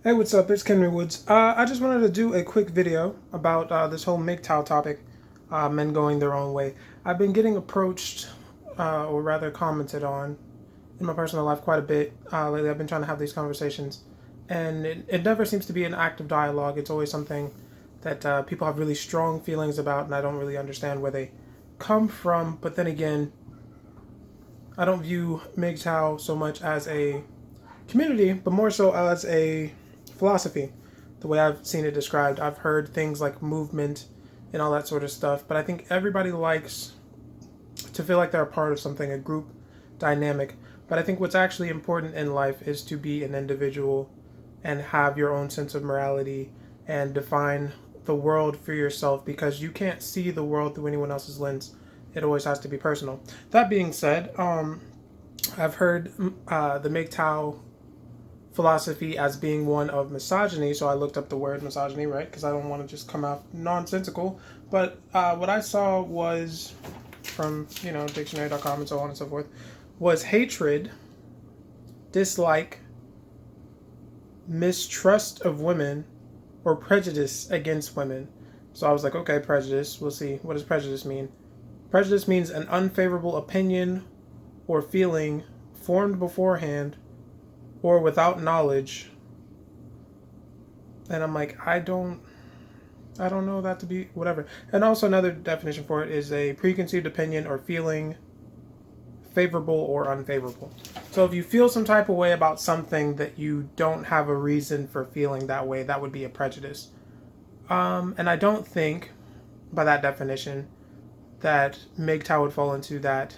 Hey, what's up? It's Kenry Woods. I just wanted to do a quick video about this whole MGTOW topic, men going their own way. I've been getting approached, or rather commented on, in my personal life quite a bit lately. I've been trying to have these conversations, and it never seems to be an active dialogue. It's always something that people have really strong feelings about, and I don't really understand where they come from. But then again, I don't view MGTOW so much as a community, but more so as a philosophy. The way I've seen it described, I've heard things like movement and all that sort of stuff, but I think everybody likes to feel like they're a part of something, a group dynamic. But I think what's actually important in life is to be an individual and have your own sense of morality and define the world for yourself, because you can't see the world through anyone else's lens. It always has to be personal. That being said, I've heard the MGTOW philosophy as being one of misogyny, so I looked up the word misogyny, right? Because I don't want to just come out nonsensical. But what I saw was from dictionary.com and so on and so forth was hatred, dislike, mistrust of women, or prejudice against women. So I was like, okay, prejudice. We'll see. What does prejudice mean? Prejudice means an unfavorable opinion or feeling formed beforehand or without knowledge. And I'm like, I don't know that to be whatever. And also another definition for it is a preconceived opinion or feeling favorable or unfavorable. So if you feel some type of way about something that you don't have a reason for feeling that way, that would be a prejudice. And I don't think, by that definition, that MGTOW would fall into that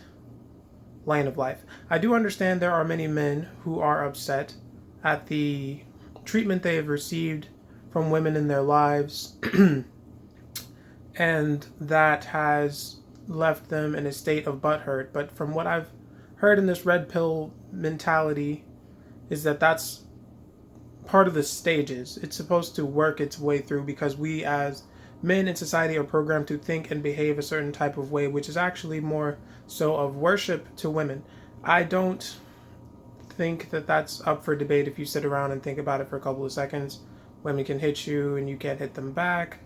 lane of life. I do understand there are many men who are upset at the treatment they have received from women in their lives, and that has left them in a state of butthurt. But from what I've heard in this red pill mentality, is that that's part of the stages. It's supposed to work its way through, because we as men in society are programmed to think and behave a certain type of way, which is actually more so of worship to women. I don't think that that's up for debate if you sit around and think about it for a couple of seconds. Women can hit you and you can't hit them back.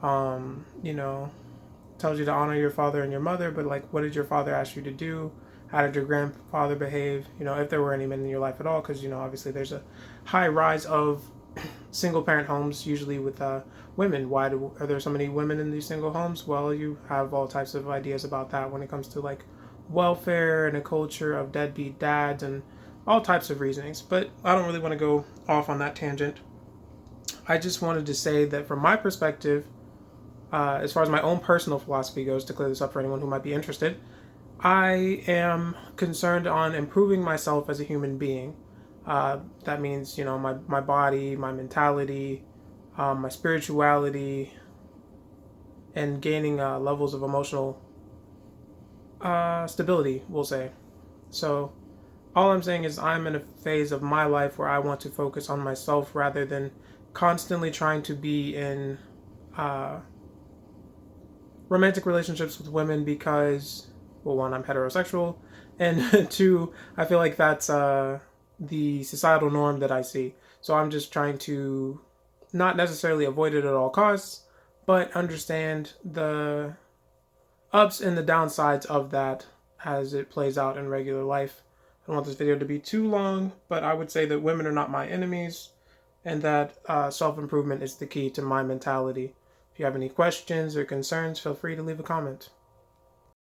Um, you know, Tells you to honor your father and your mother, but like, what did your father ask you to do? How did your grandfather behave? If there were any men in your life at all, because obviously there's a high rise of single parent homes, usually with women. Are there so many women in these single homes? Well, you have all types of ideas about that when it comes to like welfare and a culture of deadbeat dads and all types of reasonings. But I don't really want to go off on that tangent. I just wanted to say that from my perspective, as far as my own personal philosophy goes, to clear this up for anyone who might be interested, I am concerned on improving myself as a human being. That means, my body, my mentality, my spirituality, and gaining levels of emotional stability, we'll say. So, all I'm saying is I'm in a phase of my life where I want to focus on myself rather than constantly trying to be in romantic relationships with women, because, well, one, I'm heterosexual, and two, I feel like that's the societal norm that I see. So I'm just trying to not necessarily avoid it at all costs, but understand the ups and the downsides of that as it plays out in regular life. I don't want this video to be too long, but I would say that women are not my enemies, and that self-improvement is the key to my mentality. If you have any questions or concerns, feel free to leave a comment.